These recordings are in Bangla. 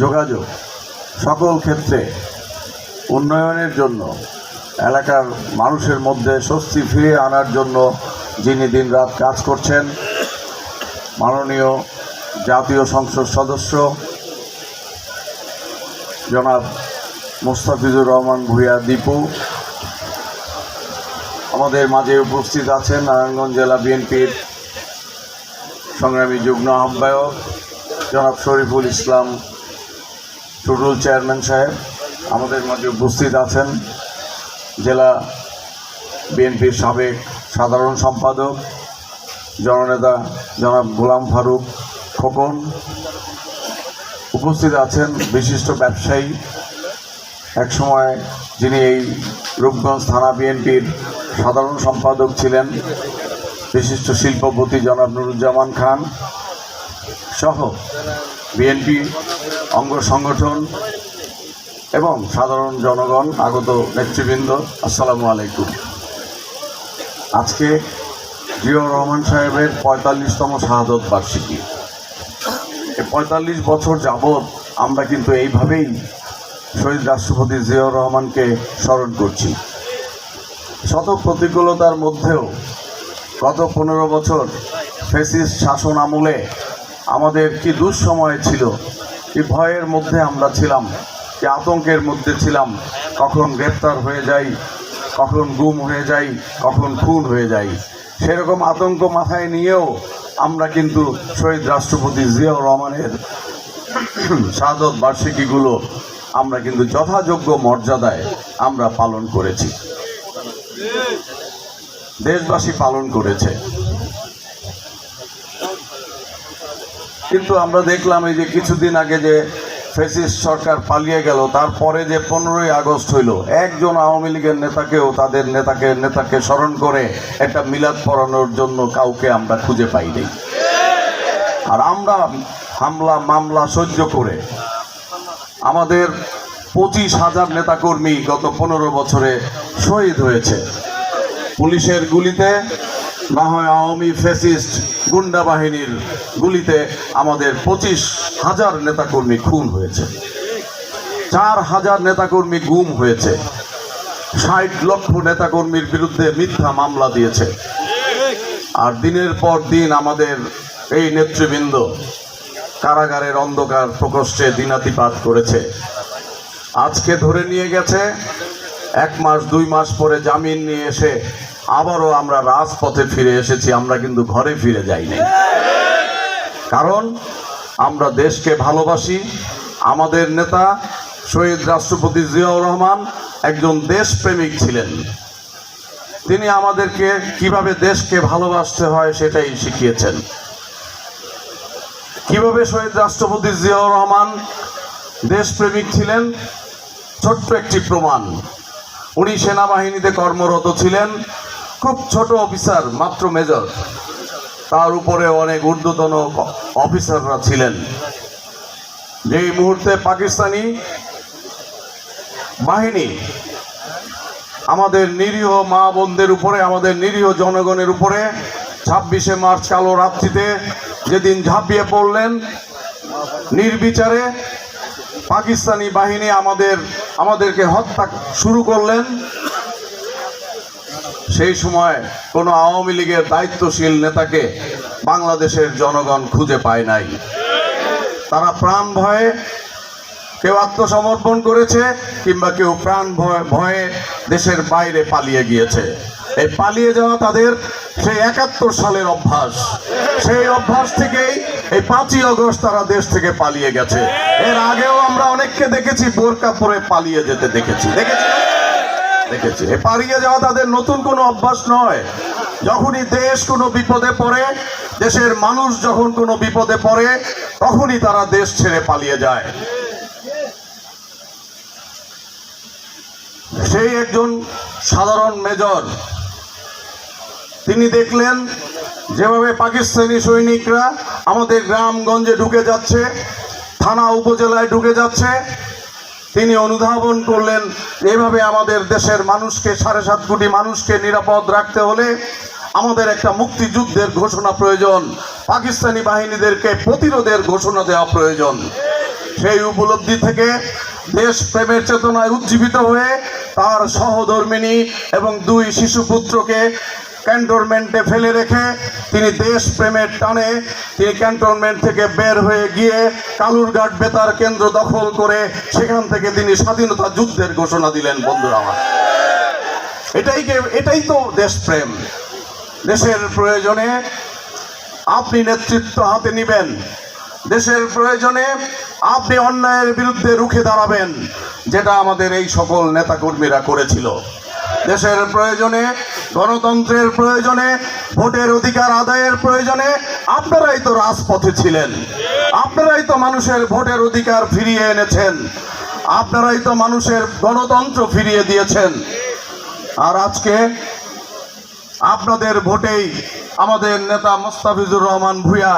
যোগাযোগ সকল ক্ষেত্রে উন্নয়নের জন্য এলাকার মানুষের মধ্যে স্বস্তি ফিরিয়ে আনার জন্য যিনি দিনরাত কাজ করছেন, মাননীয় জাতীয় সংসদ সদস্য জনাব মোস্তাফিজুর রহমান ভূঁইয়া দীপু, আমাদের মাঝে উপস্থিত আছেন নারায়ণগঞ্জ জেলা বিএনপির সংগ্রামী যুগ্ম আহ্বায়ক জনাব শরীফুল ইসলাম টুডুল চেয়ারম্যান সাহেব, আমাদের মাঝে উপস্থিত আছেন জেলা বিএনপির সাবেক সাধারণ সম্পাদক জননেতা জনাব গোলাম ফারুক খোকন, উপস্থিত আছেন বিশিষ্ট ব্যবসায়ী, একসময় যিনি এই রূপগঞ্জ থানা বিএনপির সাধারণ সম্পাদক ছিলেন, বিশিষ্ট শিল্পপতি জনাব নুরুজ্জামান খান সহ বিএনপি অঙ্গ সংগঠন এবং সাধারণ জনগণ, আগত নেতৃবৃন্দ, আসসালামু আলাইকুম। আজকে জিয়াউর রহমান সাহেবের ৪৫তম শাহাদত বার্ষিকী। এই ৪৫ বছর যাবৎ আমরা কিন্তু এইভাবেই শহীদ রাষ্ট্রপতি জিয়াউর রহমানকে স্মরণ করছি। শত প্রতিকূলতার মধ্যেও গত ১৫ বছর ফ্যাসিস্ট শাসন আমলে আমাদের কি দুঃসময় ছিল, কি ভয়ের মধ্যে আমরা ছিলাম, কি আতঙ্কের মধ্যে ছিলাম, কখন গ্রেপ্তার হয়ে যাই, কখন গুম হয়ে যাই, কখন খুন হয়ে যাই। সেরকম আতঙ্ক মাথায় নিয়েও আমরা কিন্তু শহীদ রাষ্ট্রপতি জিয়াউর রহমানের শাহাদত বার্ষিকীগুলো আমরা কিন্তু যথাযোগ্য মর্যাদায় আমরা পালন করেছি, দেশবাসী পালন করেছে। কিন্তু আমরা দেখলাম এই যে কিছুদিন আগে যে ফ্যাসিস্ট সরকার পালিয়ে গেল, তারপরে যে 15ই আগস্ট হইল, একজন আওয়ামী লীগের নেতাকেও তাদের নেতাকে স্মরণ করে একটা মিলাদ পড়ানোর জন্য কাউকে আমরা খুঁজে পাইনি। আর আমরা হামলা মামলা সহ্য করে আমাদের 25,000 নেতাকর্মী গত 15 বছরে শহীদ হয়েছে পুলিশের গুলিতে, না হয় আওয়ামী ফ্যাসিস্ট গুন্ডা বাহিনীর গুলিতে। আমাদের 25,000 নেতাকর্মী খুন হয়েছে, 4,000 নেতাকর্মী গুম হয়েছে, 60 লক্ষ নেতাকর্মীর বিরুদ্ধে মিথ্যা মামলা দিয়েছে। আর দিনের পর দিন আমাদের এই নেতৃবৃন্দ কারাগারের অন্ধকার প্রকোষ্ঠে দিনাতিপাত করেছে। আজকে ধরে নিয়ে গেছে, 1 মাস 2 মাস পরে জামিন নিয়ে এসে আবারও আমরা রাজপথে ফিরে এসেছি। আমরা কিন্তু ঘরে ফিরে যাইনি, কারণ আমরা দেশকে ভালোবাসি। আমাদের নেতা শহীদ রাষ্ট্রপতি জিয়াউর রহমান একজন দেশপ্রেমিক ছিলেন। তিনি আমাদেরকে কিভাবে দেশকে ভালোবাসতে হয় সেটাই শিখিয়েছেন। কিভাবে শহীদ রাষ্ট্রপতি জিয়াউর রহমান দেশপ্রেমিক ছিলেন, ছোট্ট একটি প্রমাণ। উনি সেনাবাহিনীতে কর্মরত ছিলেন, খুব ছোট অফিসার, মাত্র মেজর, তার উপরে অনেক ঊর্ধ্বতন অফিসাররা ছিলেন। যেই মুহূর্তে পাকিস্তানি বাহিনী আমাদের নিরীহ মা বোনদের উপরে, আমাদের নিরীহ জনগণের উপরে 26শে মার্চ কালো রাত্রিতে যেদিন ঝাঁপিয়ে পড়লেন নির্বিচারে, পাকিস্তানি বাহিনী আমাদেরকে হত্যা শুরু করলেন, সেই সময় কোনো আওয়ামী লীগের দায়িত্বশীল নেতাকে বাংলাদেশের জনগণ খুঁজে পায় নাই। তারা প্রাণ ভয়ে কেউ আত্মসমর্পণ করেছে, কিংবা কেউ প্রাণ ভয়ে দেশের বাইরে পালিয়ে গিয়েছে। এই পালিয়ে যাওয়া তাদের সেই 71 সালের অভ্যাস। সেই অভ্যাস থেকেই এই 5ই আগস্ট তারা দেশ থেকে পালিয়ে গেছে। এর আগেও আমরা অনেককে দেখেছি বোরকা পরে পালিয়ে যেতে দেখেছি। এই পালিয়ে যাওয়া তাদের নতুন কোনো অভ্যাস নয়। যখনই দেশ কোনো বিপদে পড়ে, দেশের মানুষ যখন কোনো বিপদে পড়ে, তখনই তারা দেশ ছেড়ে পালিয়ে যায়। সেই একজন সাধারণ মেজর, তিনি দেখলেন যেভাবে পাকিস্তানি সৈনিকরা আমাদের গ্রামগঞ্জে ঢুকে যাচ্ছে, থানা উপজেলায় ঢুকে যাচ্ছে, তিনি অনুধাবন করলেন এভাবে আমাদের দেশের মানুষকে, 7.5 কোটি মানুষকে নিরাপদ রাখতে হলে আমাদের একটা মুক্তিযুদ্ধের ঘোষণা প্রয়োজন, পাকিস্তানি বাহিনীদেরকে প্রতিরোধের ঘোষণা দেওয়া প্রয়োজন। সেই উপলব্ধি থেকে দেশ প্রেমের চেতনায় উজ্জীবিত হয়ে তার সহধর্মিণী এবং 2 শিশুপুত্রকে ক্যান্টনমেন্টে ফেলে রেখে তিনি দেশ প্রেমের টানে তিনি ক্যান্টনমেন্ট থেকে বের হয়ে গিয়ে কালুরঘাট বেতার কেন্দ্র দখল করে সেখান থেকে তিনি স্বাধীনতা যুদ্ধের ঘোষণা দিলেন। বন্ধুরা আমার, এটাই তো দেশপ্রেম। দেশের প্রয়োজনে আপনি নেতৃত্ব হাতে নেবেন, দেশের প্রয়োজনে আপনি অন্যায়ের বিরুদ্ধে রুখে দাঁড়াবেন, যেটা আমাদের এই সকল নেতাকর্মীরা করেছিল। দেশের প্রয়োজনে, গণতন্ত্রের প্রয়োজনে, ভোটের অধিকার আদায়ের প্রয়োজনে আপনারাই তো রাজপথে ছিলেন, আপনারাই তো মানুষের ভোটের অধিকার ফিরিয়ে এনেছেন, আপনারাই তো মানুষের গণতন্ত্র ফিরিয়ে দিয়েছেন। আর আজকে আপনাদের ভোটেই আমাদের নেতা মোস্তাফিজুর রহমান ভূঁইয়া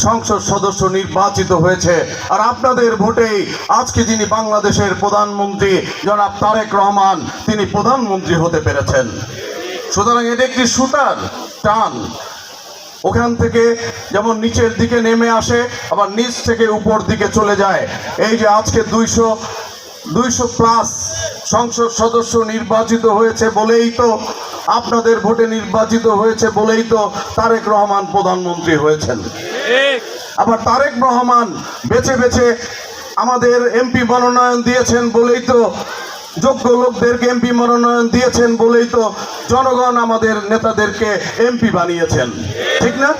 সংসদ সদস্য নির্বাচিত হয়েছে। আর আপনাদের ভোটেই আজকে যিনি বাংলাদেশের প্রধানমন্ত্রী জনাব তারেক রহমান, তিনি প্রধানমন্ত্রী হতে পেরেছেন। সুতরাং এটা একটি সুতার টান, ওখান থেকে যেমন নিচের দিকে নেমে আসে আবার নিচ থেকে উপর দিকে চলে যায়। এই যে আজকে 200 প্লাস সংসদ সদস্য নির্বাচিত হয়েছে বলেই তো, আপনাদের ভোটে নির্বাচিত হয়েছে বলেই তো তারেক রহমান প্রধানমন্ত্রী হয়েছেন। আবার তারেক রহমান বেছে বেছে আমাদের এমপি মনোনয়ন দিয়েছেন বলেই তো, যোগ্য লোকদেরকে এমপি মনোনয়ন দিয়েছেন বলেই তো জনগণ আমাদের নেতাদেরকে এমপি বানিয়েছেন, ঠিক না?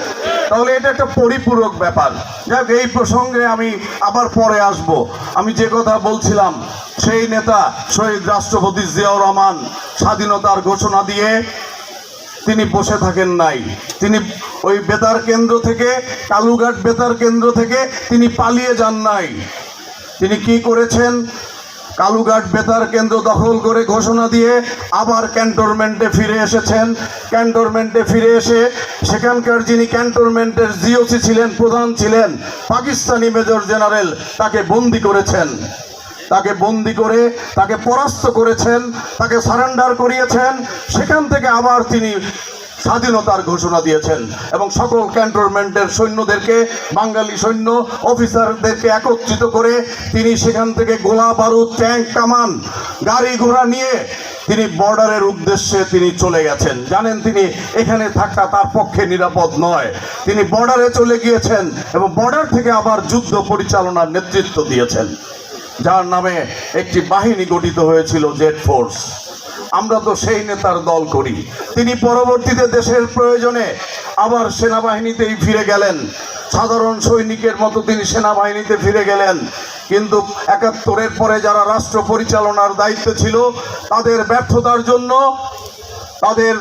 তাহলে এটা একটা পরিপূরক ব্যাপার। যাক, এই প্রসঙ্গে আমি আবার পরে আসব। আমি যে কথা বলছিলাম, সেই নেতা শহীদ রাষ্ট্রপতি জিয়াউর রহমান স্বাধীনতার ঘোষণা দিয়ে তিনি বসে থাকেন নাই। তিনি ওই বেতার কেন্দ্র থেকে, কালুঘাট বেতার কেন্দ্র থেকে তিনি পালিয়ে যান নাই। তিনি কি করেছেন? কালুঘাট বেতার কেন্দ্র দখল করে ঘোষণা দিয়ে আবার ক্যান্টনমেন্টে ফিরে এসেছেন। ক্যান্টনমেন্টে ফিরে এসে সেখানকার যিনি ক্যান্টনমেন্টের জিওসি ছিলেন, প্রধান ছিলেন, পাকিস্তানি মেজর জেনারেল, তাকে বন্দি করেছেন। তাকে বন্দি করে তাকে পরাস্ত করেছেন, তাকে সারেন্ডার করিয়েছেন। সেখান থেকে আবার তিনি স্বাধীনতার ঘোষণা দিয়েছেন এবং সকল ক্যান্টনমেন্টের সৈন্যদেরকে, বাঙালি সৈন্য অফিসারদেরকে একত্রিত করে তিনি সেখান থেকে গোলা বারুদ, ট্যাঙ্ক, কামান, গাড়ি ঘোড়া নিয়ে তিনি বর্ডারের উদ্দেশ্যে তিনি চলে গেছেন। জানেন তিনি এখানে থাকা তার পক্ষে নিরাপদ নয়। তিনি বর্ডারে চলে গিয়েছেন এবং বর্ডার থেকে আবার যুদ্ধ পরিচালনার নেতৃত্ব দিয়েছেন, যার নামে একটি বাহিনী গঠিত হয়েছিল, জেড ফোর্স। আমরা তো সেই নেতার দল করি। তিনি পরবর্তীতে দেশের প্রয়োজনে আবার সেনাবাহিনীতেই ফিরে গেলেন, সাধারণ সৈনিকের মতো তিনি সেনাবাহিনীতে ফিরে গেলেন। কিন্তু ৭১-এর পরে যারা রাষ্ট্র পরিচালনার দায়িত্বে ছিল, তাদের ব্যর্থতার জন্য, তাদের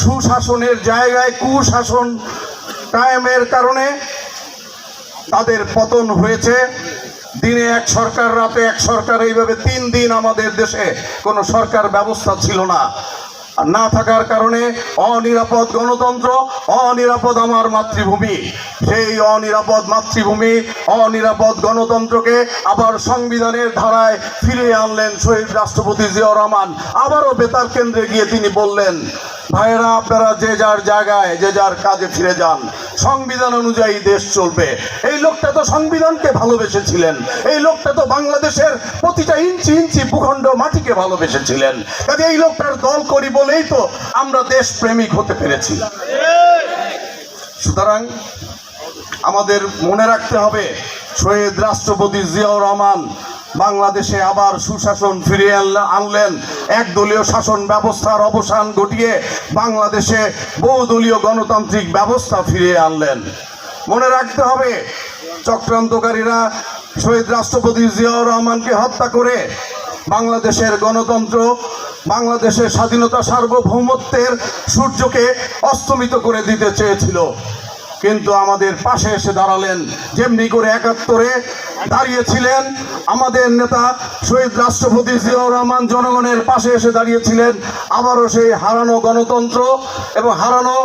সুশাসনের জায়গায় কুশাসন কায়েমের কারণে তাদের পতন হয়েছে। দিনে এক সরকার, রাতে এক সরকার, এইভাবে 3 দিন আমাদের দেশে কোনো সরকার ব্যবস্থা ছিল না। আর না থাকার কারণে অনিরাপদ গণতন্ত্র, অনিরাপদ আমার মাতৃভূমি। সেই অনিরাপদ মাতৃভূমি, অনিরাপদ গণতন্ত্রকে আবার সংবিধানের ধারায় ফিরিয়ে আনলেন শহীদ রাষ্ট্রপতি জিয়াউর রহমান। আবারও বেতার কেন্দ্রে গিয়ে তিনি বললেন, ভাইয়েরা, আপনারা যে যার জায়গায়, যে যার কাজে ফিরে যান, সংবিধান অনুযায়ী দেশ চলবে। এই লোকটা তো সংবিধানকে ভালোবেসেছিলেন, এই লোকটা তো বাংলাদেশের প্রতিটা ইঞ্চি ইঞ্চি ভূখণ্ড মাটিকে ভালোবেসেছিলেন। কাজে এই লোকটার দল করি বলেই তো আমরা দেশপ্রেমিক হতে পেরেছি। সুতরাং আমাদের মনে রাখতে হবে, শহীদ রাষ্ট্রপতি জিয়াউর রহমান বাংলাদেশে আবার সুশাসন ফিরিয়ে আনলেন। একদলীয় শাসন ব্যবস্থার অবসান ঘটিয়ে বাংলাদেশে বহুদলীয় গণতান্ত্রিক ব্যবস্থা ফিরিয়ে আনলেন। মনে রাখতে হবে, চক্রান্তকারীরা শহীদ রাষ্ট্রপতি জিয়াউর রহমানকে হত্যা করে বাংলাদেশের গণতন্ত্র, বাংলাদেশের স্বাধীনতা, সার্বভৌমত্বের সূর্যকে অস্তমিত করে দিতে চেয়েছিল। কিন্তু আমাদের পাশে এসে দাঁড়ালেন, যেমনি করে ৭১-এ দাঁড়িয়েছিলেন আমাদের নেতা শহীদ রাষ্ট্রপতি জিয়াউর রহমান, জনগণের পাশে এসে দাঁড়িয়েছিলেন। আবারও সেই হারানো গণতন্ত্র এবং হারানো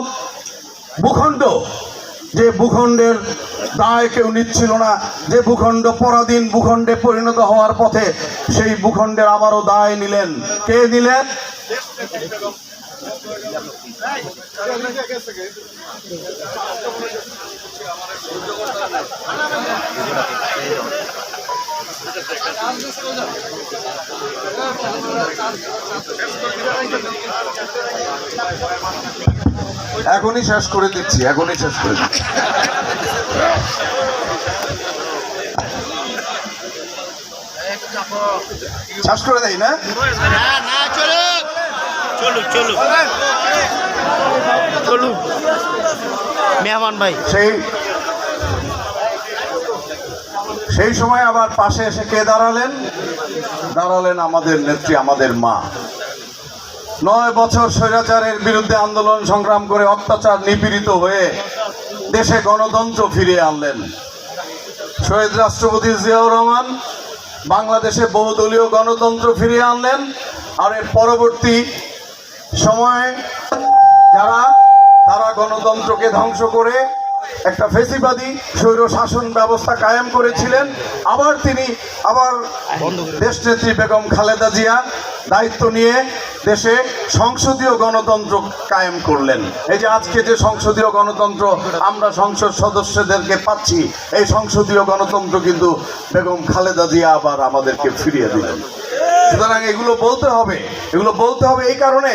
ভূখণ্ড, যে ভূখণ্ডের দায় কেউ নিচ্ছিল না, যে ভূখণ্ড পরাধীন ভূখণ্ডে পরিণত হওয়ার পথে, সেই ভূখণ্ডের আবারও দায় নিলেন। কে নিলেন? এখনই শেষ করে দিচ্ছি, এখনই শেষ করে দিচ্ছি। শেষ করে দেয় না, মেহমান ভাই সেই সময় আবার পাশে এসে কে দাঁড়ালেন? দাঁড়ালেন আমাদের নেত্রী, আমাদের মা। 9 বছর স্বৈরাচারের বিরুদ্ধে আন্দোলন সংগ্রাম করে অত্যাচার নিপীড়িত হয়ে দেশে গণতন্ত্র ফিরিয়ে আনলেন শহীদ রাষ্ট্রপতি জিয়াউর রহমান। বাংলাদেশে বহুদলীয় গণতন্ত্র ফিরিয়ে আনলেন। আর এর পরবর্তী সময়ে তারা গণতন্ত্রকে ধ্বংস করে একটা ফেসিবাদী স্বৈর শাসন ব্যবস্থা কায়েম করেছিলেন। আবার দেশনেত্রী বেগম খালেদা জিয়া দায়িত্ব নিয়ে দেশে সংসদীয় গণতন্ত্র কায়েম করলেন। এই যে আজকে যে সংসদীয় গণতন্ত্র আমরা সংসদ সদস্যদেরকে পাচ্ছি, এই সংসদীয় গণতন্ত্র কিন্তু বেগম খালেদা জিয়া আবার আমাদেরকে ফিরিয়ে দিলেন। সুতরাং এগুলো বলতে হবে এই কারণে,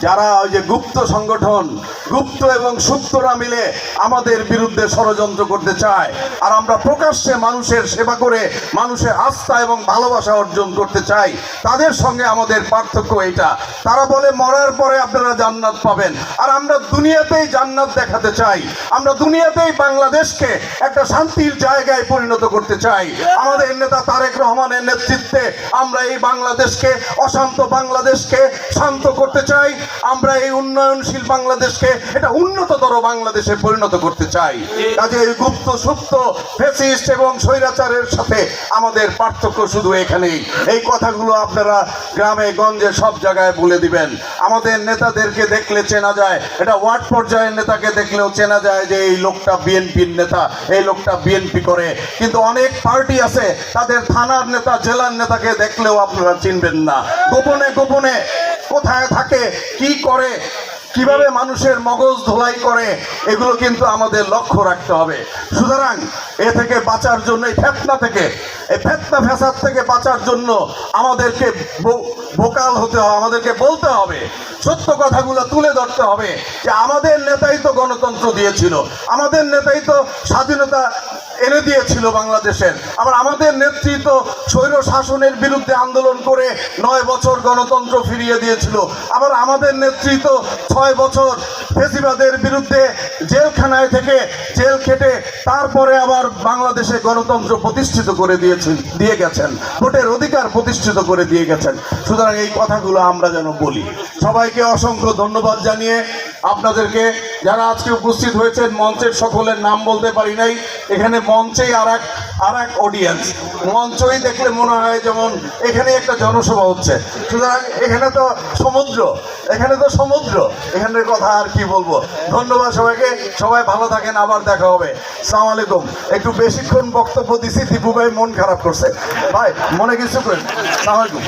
যারা ওই যে গুপ্ত সংগঠন, গুপ্ত এবং সুপ্তরা মিলে আমাদের বিরুদ্ধে ষড়যন্ত্র করতে চায়, আর আমরা প্রকাশ্যে মানুষের সেবা করে মানুষের আস্থা এবং ভালোবাসা অর্জন করতে চাই, তাদের সঙ্গে আমাদের পার্থক্য এটা। তারা বলে মরার পরে আপনারা জান্নাত পাবেন, আর আমরা দুনিয়াতেই জান্নাত দেখাতে চাই। আমরা দুনিয়াতেই বাংলাদেশকে একটা শান্তির জায়গায় পরিণত করতে চাই। আমাদের নেতা তারেক রহমানের নেতৃত্বে আমরা এই বাংলাদেশকে, অশান্ত বাংলাদেশকে শান্ত করতে চাই। আমরা এই উন্নয়নশীল বাংলাদেশকে এটা উন্নততর বাংলাদেশে পরিণত করতে চাই। কাজে এই গুপ্ত সুপ্ত ফ্যাসিস্ট এবং স্বৈরাচারের সাথে আমাদের পার্থক্য শুধু এখানেই। এই কথাগুলো আপনারা গ্রামে গঞ্জে সব জায়গায় বলে দিবেন। আমাদের নেতাদেরকে দেখলে চেনা যায়, এটা ওয়ার্ড পর্যায়ের নেতাকে দেখলেও চেনা যায় যে এই লোকটা বিএনপির নেতা, এই লোকটা বিএনপি করে। কিন্তু অনেক পার্টি আছে, তাদের থানার নেতা, জেলার নেতাকে দেখলেও আপনারা চিনবেন না। গোপনে গোপনে কোথায় থাকে, কি করে, কিভাবে মানুষের মগজ ধোলাই করে, এগুলো কিন্তু আমাদের লক্ষ্য রাখতে হবে। সুতরাং এ থেকে বাঁচার জন্য, এই ফেতনা ফ্যাসাদ থেকে বাঁচার জন্য আমাদেরকে ভোকাল হতে হবে, আমাদেরকে বলতে হবে, সত্য কথাগুলো তুলে ধরতে হবে যে আমাদের নেতাই তো গণতন্ত্র দিয়েছিল, আমাদের নেতাই তো স্বাধীনতা এনে দিয়েছিল বাংলাদেশের। আবার আমাদের নেতৃত্ব স্বৈর শাসনের বিরুদ্ধে আন্দোলন করে 9 বছর গণতন্ত্র ফিরিয়ে দিয়েছিল। আবার আমাদের নেতৃত্ব 6 বছর ফেসিবাদের বিরুদ্ধে জেলখানায় থেকে জেল খেটে তারপরে আবার বাংলাদেশে গণতন্ত্র প্রতিষ্ঠিত করে দিয়ে গেছেন, ভোটের অধিকার প্রতিষ্ঠিত করে দিয়ে গেছেন। সুতরাং এই কথাগুলো আমরা যেন বলি। সবাইকে অসংখ্য ধন্যবাদ জানিয়ে আপনাদেরকে, যারা আজকে উপস্থিত হয়েছেন, মঞ্চের সকলের নাম বলতে পারি নাই, এখানে মঞ্চেই আর এক অডিয়েন্স, মঞ্চই দেখলে মনে হয় যেমন এখানে একটা জনসভা হচ্ছে। সুতরাং এখানে তো সমুদ্র, এখানের কথা আর কি বলবো। ধন্যবাদ সবাইকে, সবাই ভালো থাকেন, আবার দেখা হবে। আসসালামু আলাইকুম। একটু বেশিক্ষণ বক্তব্য দিছি, দীপু ভাই মন খারাপ করছে, ভাই মনে কিছু করেন। আসসালামু আলাইকুম।